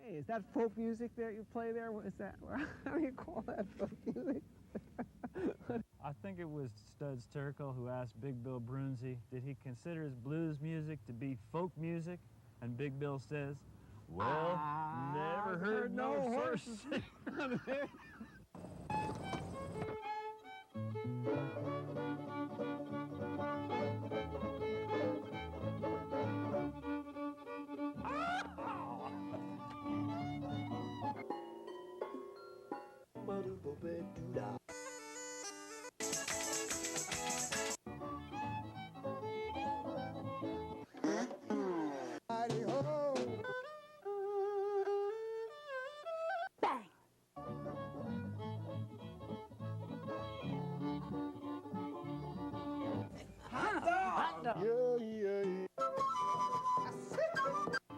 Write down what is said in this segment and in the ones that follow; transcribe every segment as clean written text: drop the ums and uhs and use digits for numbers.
Hey, is that folk music that you play there? What is that? How do you call that folk music? I think it was Studs Terkel who asked Big Bill Brunzi, did he consider his blues music to be folk music? And Big Bill says, well, never heard no horses.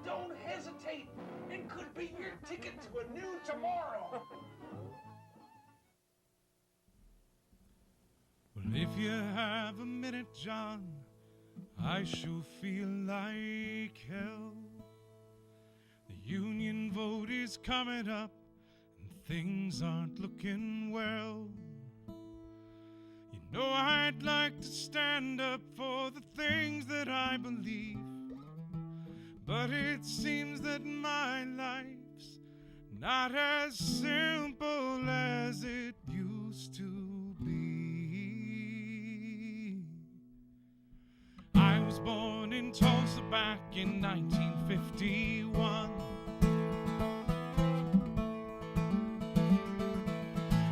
Don't hesitate. It could be your ticket to a new tomorrow. Well, if you have a minute, John, I sure feel like hell. The union vote is coming up, and things aren't looking well. You know I'd like to stand up for the things that I believe, but it seems that my life's not as simple as it used to be. I was born in Tulsa back in 1951.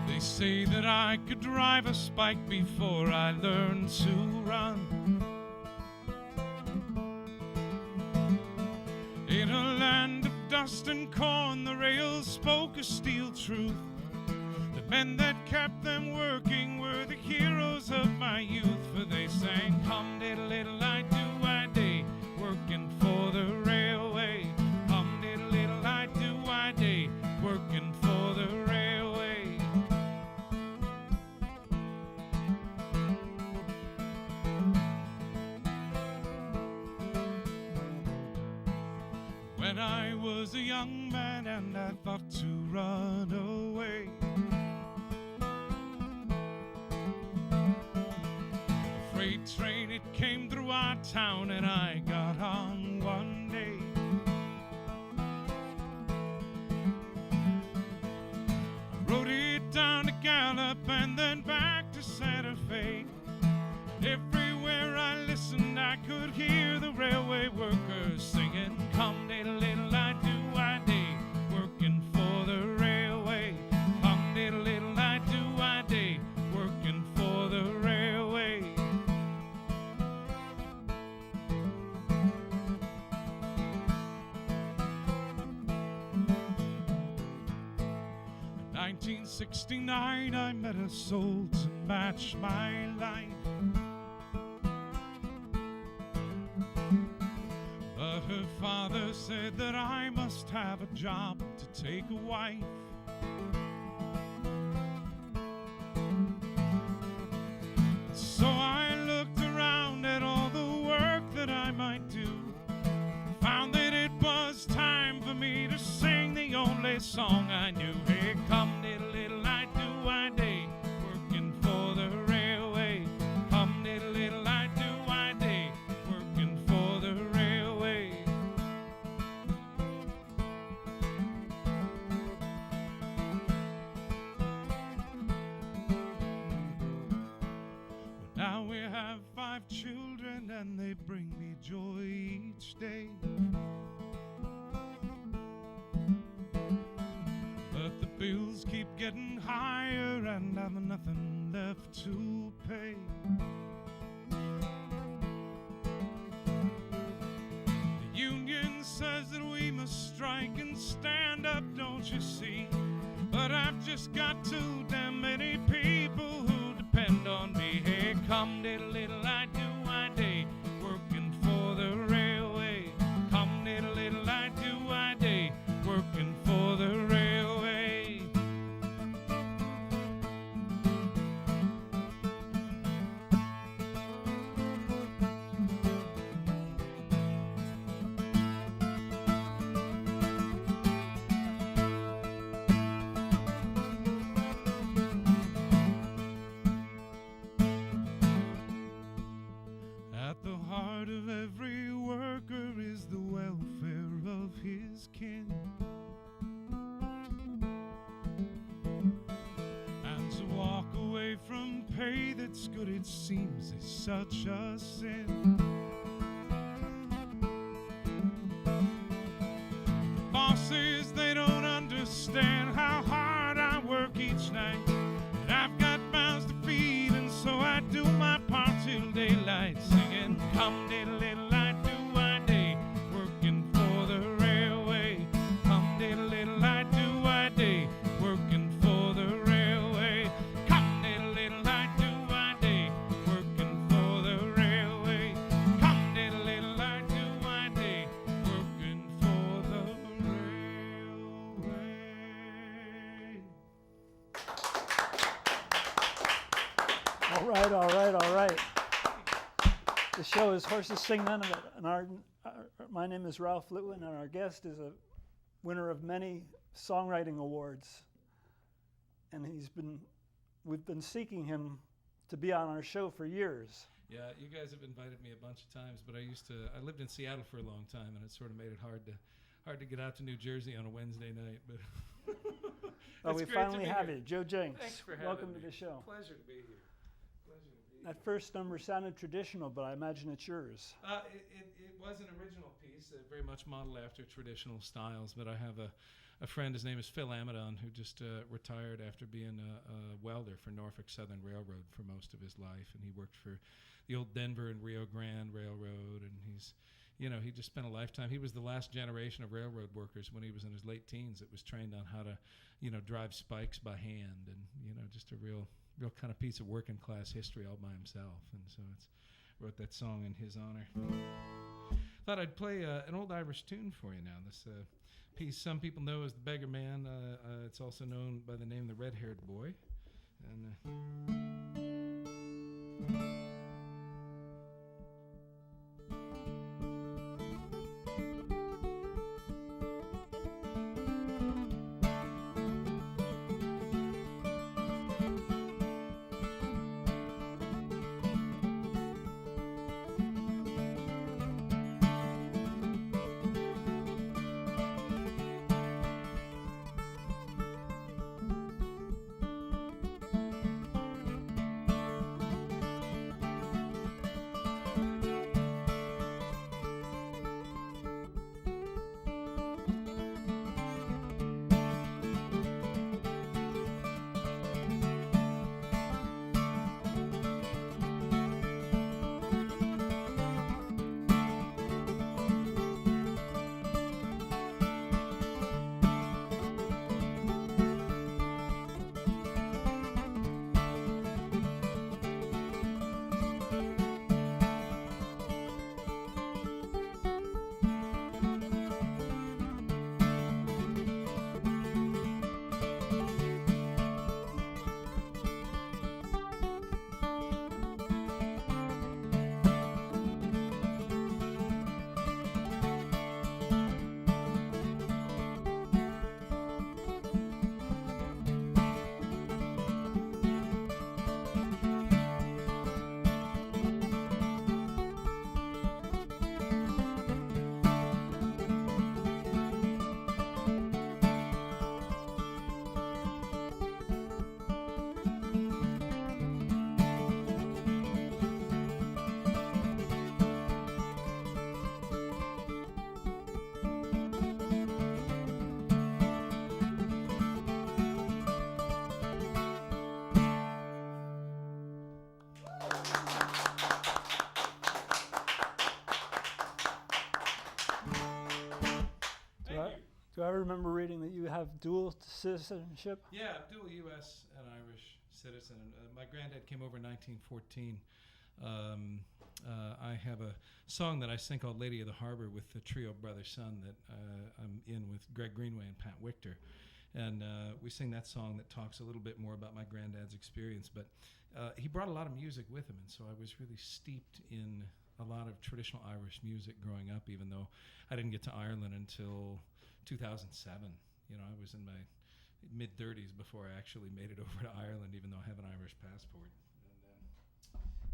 They say that I could drive a spike before I learned to run. In a land of dust and corn, the rails spoke a steel truth. The men that kept them working were the heroes of my youth, for they sang, come diddle-diddle-I-do-I-day, working for the railway. Come diddle-diddle-I-do-I-day, working for the railway. When I was a young man and I thought to run away, a freight train, it came through our town and I got on one day. I rode it down to Gallup and then back to Santa Fe. Everywhere I listened, I could hear the railway workers singing, come diddle-diddle-I-do-I-day, working for the railway. Come diddle-diddle-I-do-I-day, working for the railway. In 1969, I met a soul to match my life. But her father said that I must have a job to take a wife. So I looked around at all the work that I might do, found that it was time for me to sing the only song I knew. Hey, come diddle-diddle-I-do-I-day, working for the railway. Come diddle-diddle-I-do-I-day, working for the railway. Well, now we have 5 children and they bring me joy each day. But the bills keep getting higher and I've nothing left to pay. The union says that we must strike and stand up, don't you see? But I've just got too damn many people who depend on me. Hey, come diddle-diddle-I-do-I-day, working for the railway. Come diddle-diddle-I-do-I-day, working for the railway. kin. And to walk away from pay that's good, it seems, is such a sin. Bosses, they don't understand how hard I work each night. And I've got mouths to feed, and so I do my part till daylight, singing, come diddle-diddle-I do I day, working for the railway. Come diddle-diddle-I do I day, working for the railway. Come diddle-diddle-I do I day, working for the railway. Come diddle-diddle-I do I day, working for the railway. All right. The show is Horses Sing None of It, and my name is Ralph Litwin, and our guest is a winner of many songwriting awards, and we've been seeking him to be on our show for years. Yeah, you guys have invited me a bunch of times, but I lived in Seattle for a long time, and it sort of made it hard to get out to New Jersey on a Wednesday night. But Oh, we great finally to be have here. you, Joe Jencks. Thanks for having Welcome me. to the show. Pleasure to be here. That first number sounded traditional, but I imagine it's yours. It was an original piece, very much modeled after traditional styles, but I have a friend, his name is Phil Amadon, who just retired after being a welder for Norfolk Southern Railroad for most of his life, and he worked for the old Denver and Rio Grande Railroad, and he just spent a lifetime. He was the last generation of railroad workers when he was in his late teens that was trained on how to, drive spikes by hand, and, just a real kind of piece of working class history all by himself. And so wrote that song in his honor. Thought I'd play an old Irish tune for you now. This piece some people know as The Beggar Man. It's also known by the name The Red-Haired Boy. And Do I remember reading that you have dual citizenship? yeah, dual U.S. and Irish citizen. My granddad came over in 1914. I have a song that I sing called Lady of the Harbor with the trio Brother Son that I'm in with Greg Greenway and Pat Wichter. And we sing that song that talks a little bit more about my granddad's experience. But he brought a lot of music with him, and so I was really steeped in a lot of traditional Irish music growing up, even though I didn't get to Ireland until 2007. You know, I was in my mid-30s before I actually made it over to Ireland, even though I have an Irish passport.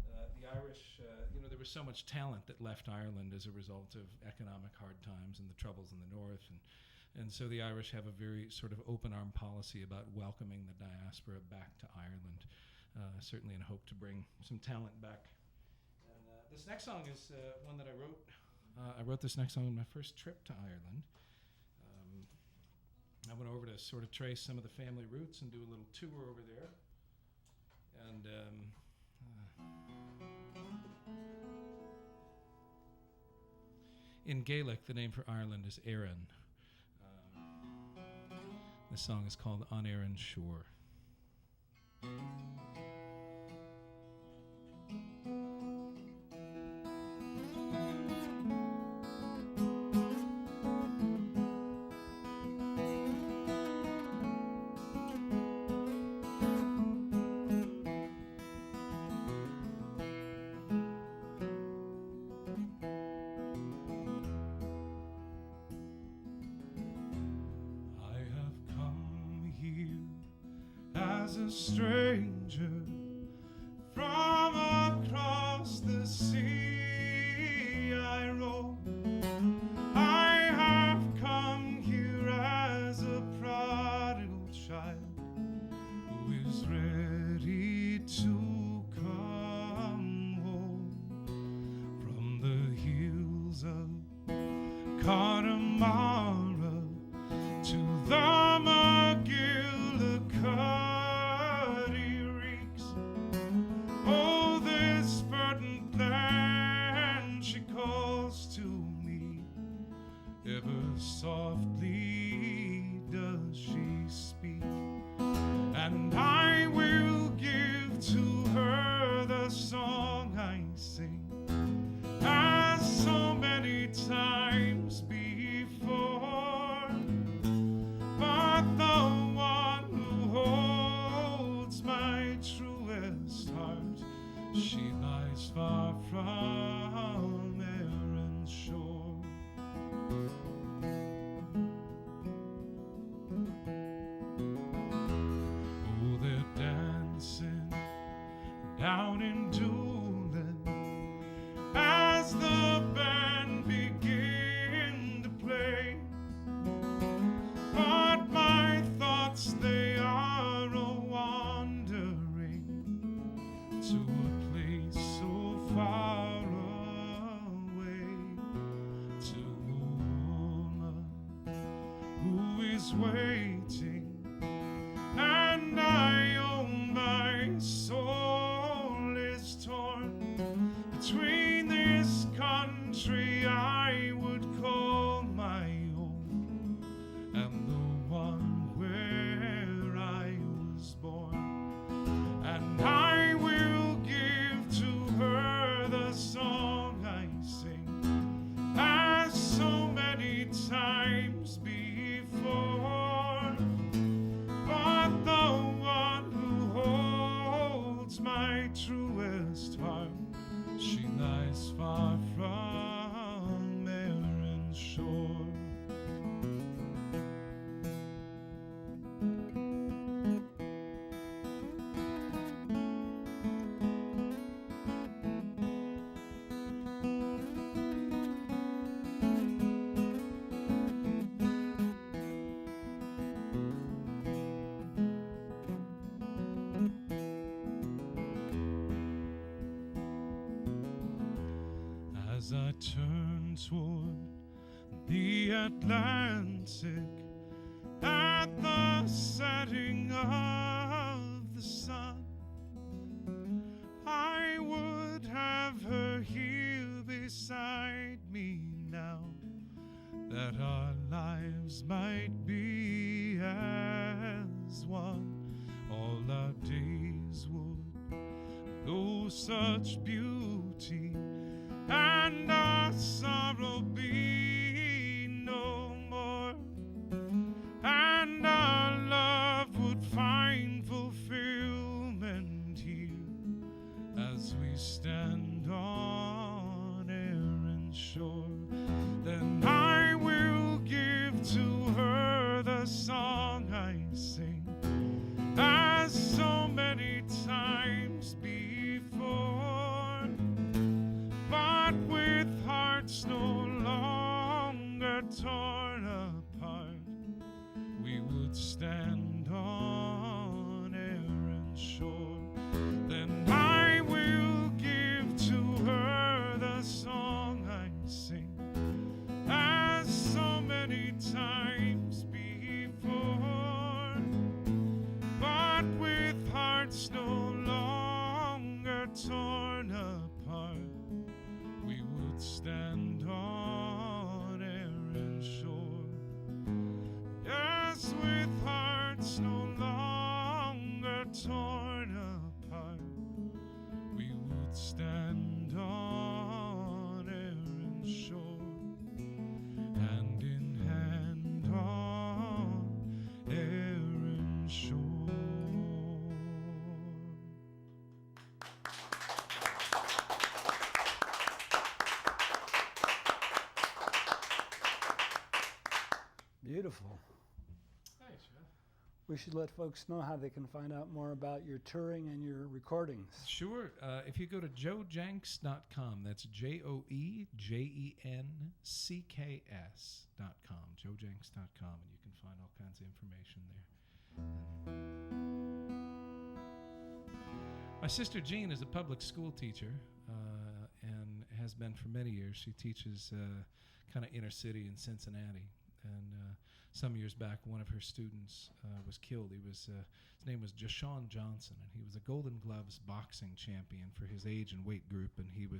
And the Irish, there was so much talent that left Ireland as a result of economic hard times and the troubles in the north, and so the Irish have a very sort of open-arm policy about welcoming the diaspora back to Ireland, certainly in hope to bring some talent back. And this next song is one that I wrote. I wrote this next song on my first trip to Ireland. I went over to sort of trace some of the family roots and do a little tour over there. And in Gaelic, the name for Ireland is Éireann. The song is called On Éireann's Shore. As a stranger from across the sea I roam. I have come here as a prodigal child who is ready to come home from the hills of Connemara to the McGillicuddy. Ever softly does she speak, and I will give to her the song I sing, as so many times before. But the one who holds my truest heart, she lies far from Éireann's shore. Oh, they're dancing down in Doolin as the band begin to play. But my thoughts, they are a-wandering to a place so far away, to a woman who is waiting, and I own my soul is torn between this country I would call my own and the one where I was born. And I will give to her the song I sing, as so many times before. But the one who holds my truest heart, she lies far from Éireann's shore. As I turn toward the Atlantic at the setting of the sun, I would have her here beside me now, that our lives might be as one. All our days would know such beauty, and our sorrow be no more, and our love would find fulfillment here as we stand on Éireann's shore. Then I will give to her the song I sing, as so many times before. would stand on Erin's shore. Then I will give to her the song I sing, as so many times before, but with hearts no longer torn apart, we would stand on Erin's shore. Yes, with hearts no longer torn apart, we would stand on Erin's shore, hand in hand on Erin's shore. Beautiful. Thanks, Jeff. We should let folks know how they can find out more about your touring and your recordings. Sure. If you go to joejencks.com, that's JoeJencks.com, joejencks.com, and you can find all kinds of information there. My sister Jean is a public school teacher and has been for many years. She teaches kind of inner city in Cincinnati. And some years back, one of her students was killed. His name was Jashawn Johnson, and he was a Golden Gloves boxing champion for his age and weight group. And he'd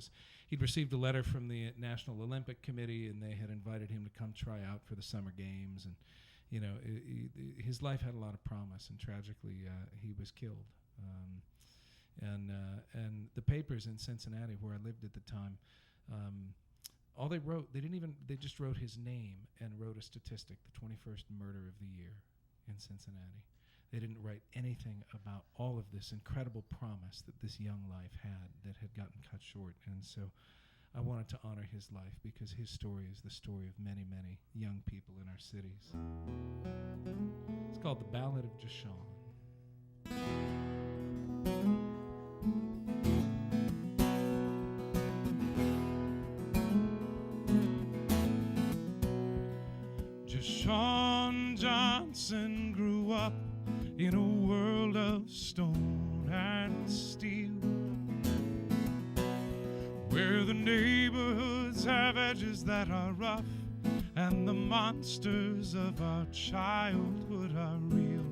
received a letter from the National Olympic Committee, and they had invited him to come try out for the summer games. And you know, his life had a lot of promise, and tragically, he was killed. And the papers in Cincinnati, where I lived at the time, all they wrote, they just wrote his name and wrote a statistic, the 21st murder of the year in Cincinnati. They didn't write anything about all of this incredible promise that this young life had that had gotten cut short. And so I wanted to honor his life because his story is the story of many, many young people in our cities. It's called The Ballad of Jashawn. Jashawn Johnson grew up in a world of stone and steel, where the neighborhoods have edges that are rough and the monsters of our childhood are real.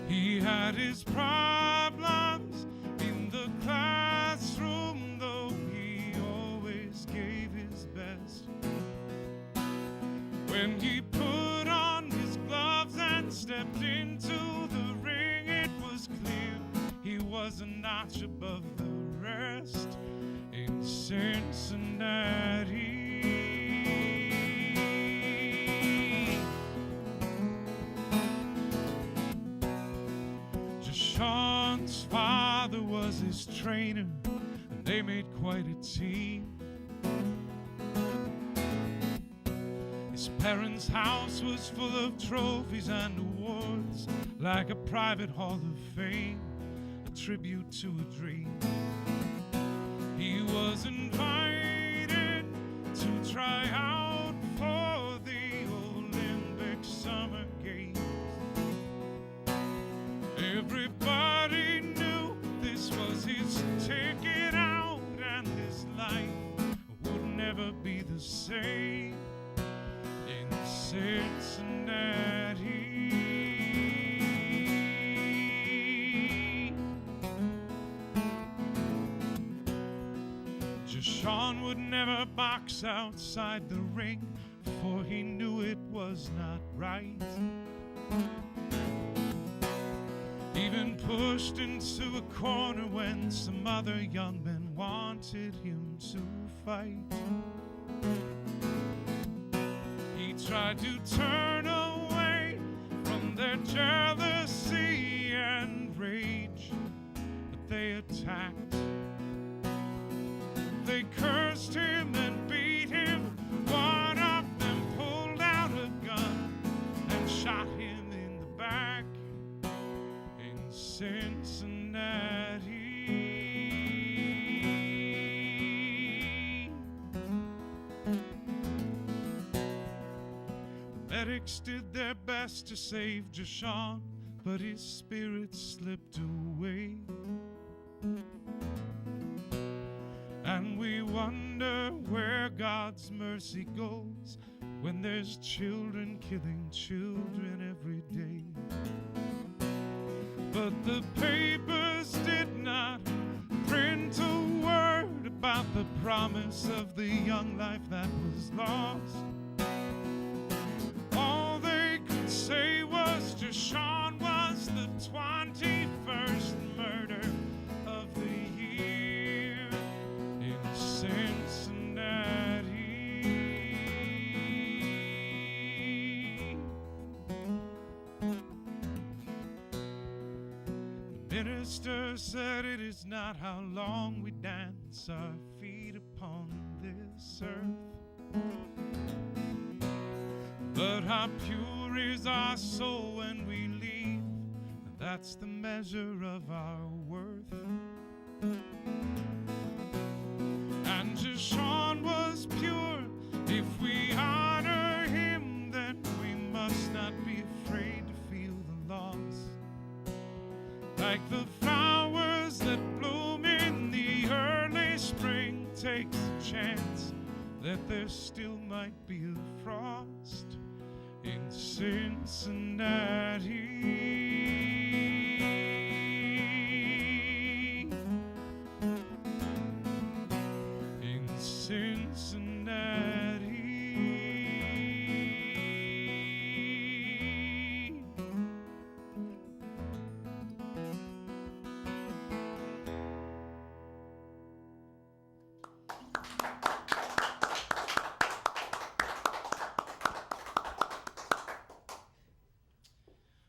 He had his problems in the classroom, though he always gave his best. When he put on his gloves and stepped into the ring, it was clear he was a notch above the rest in Cincinnati. Jashawn's father was his trainer, and they made quite a team. His parents' house was full of trophies and awards, like a private hall of fame, a tribute to a dream. He was invited to try out for the Olympic Summer Games. Everybody knew this was his ticket out, and his life would never be the same in Cincinnati. Jashawn would never box outside the ring, for he knew it was not right. Even pushed into a corner when some other young men wanted him to fight. He tried to turn away from their jealousy and rage, but they attacked. They cursed him and beat him. One of them pulled out a gun and shot him in the back in Cincinnati. Cincinnati. Medics did their best to save Jashawn, but his spirit slipped away. And we wonder where God's mercy goes when there's children killing children every day. But the papers did not print a word about the promise of the young life that was lost. All they could say was Jashawn was the 21st murder of the year in Cincinnati. The minister said it is not how long we dance our feet upon this earth, but how pure is our soul when we leave, and that's the measure of our worth. And Jashawn was pure. If we honor him, then we must not be afraid to feel the loss. Like the flowers that bloom in the early spring takes a chance that there still might be a frost in Cincinnati. In Cincinnati.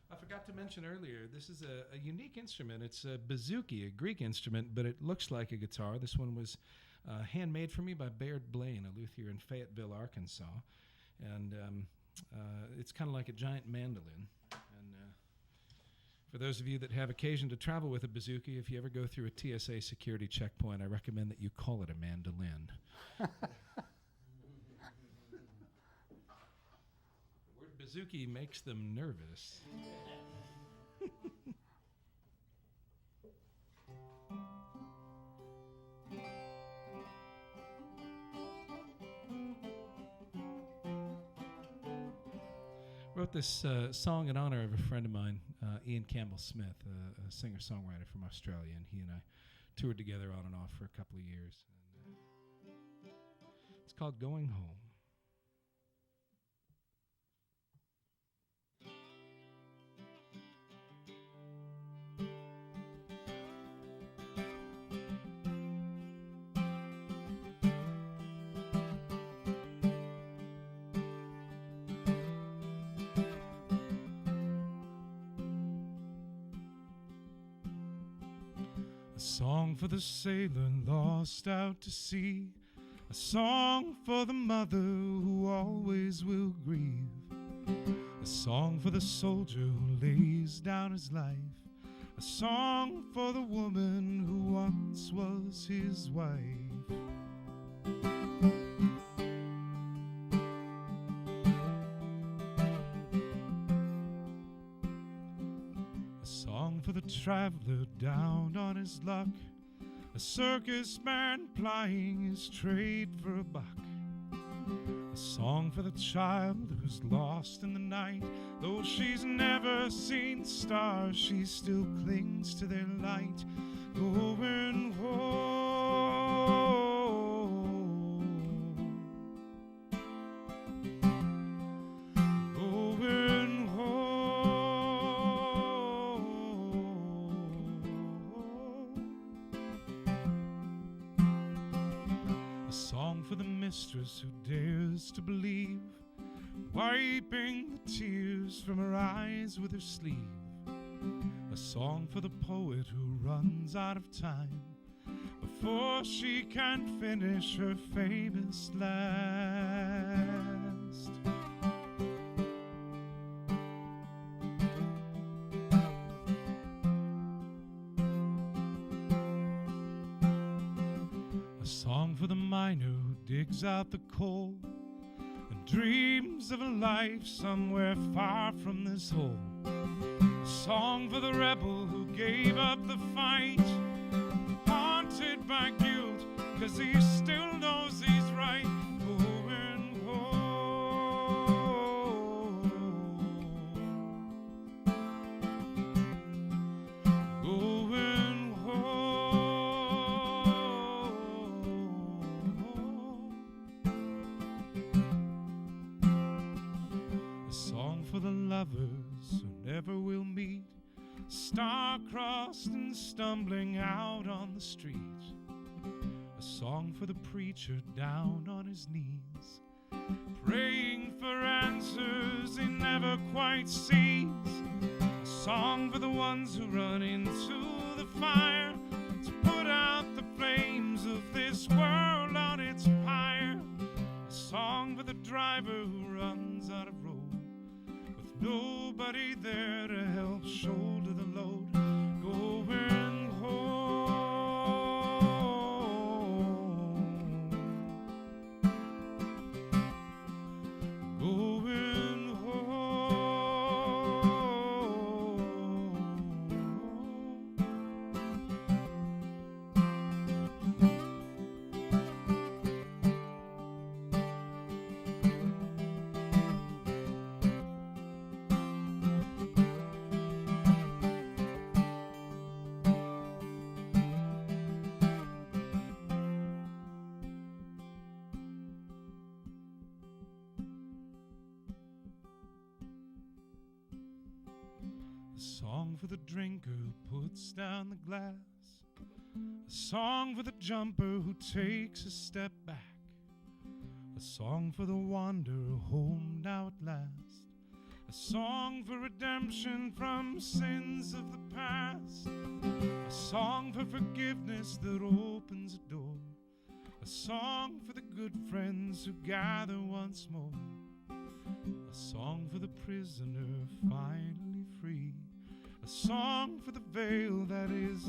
I forgot to mention earlier, this is a unique instrument. It's a bouzouki, a Greek instrument, but it looks like a guitar. This one was handmade for me by Baird Blaine, a luthier in Fayetteville, Arkansas. And it's kind of like a giant mandolin. And for those of you that have occasion to travel with a bouzouki, if you ever go through a TSA security checkpoint, I recommend that you call it a mandolin. The word bouzouki makes them nervous. Wrote this song in honor of a friend of mine, Ian Campbell Smith, a singer-songwriter from Australia, and he and I toured together on and off for a couple of years. And, it's called Going Home. A song for the sailor lost out to sea, a song for the mother who always will grieve, a song for the soldier who lays down his life, a song for the woman who once was his wife. A song for the traveler down on his luck, a circus man plying his trade for a buck. A song for the child who's lost in the night. Though she's never seen stars, she still clings to their light. Going home, going home. A song for the mistress who dares to believe, wiping the tears from her eyes with her sleeve. A song for the poet who runs out of time before she can finish her famous last. A song for the miner who digs out the coal and dreams of a life somewhere far from this hole. A song for the rebel who gave up the fight, haunted by guilt, 'cause he still knows he's right. Going home, going home. A song for the lovers who never will meet, star-crossed and stumbling out on the street. A song for the preacher down on his knees, praying for answers he never quite sees. A song for the ones who run into the fire to put out the flames of this world on its pyre. A song for the driver who runs out of road with nobody there to help shoulder the load. Going home, going home. A song for the drinker who puts down the glass. A song for the jumper who takes a step back. A song for the wanderer home now at last. A song for redemption from sins of the past. A song for forgiveness that opens a door. A song for the good friends who gather once more. A song for the prisoner finally free. A song for the veil that is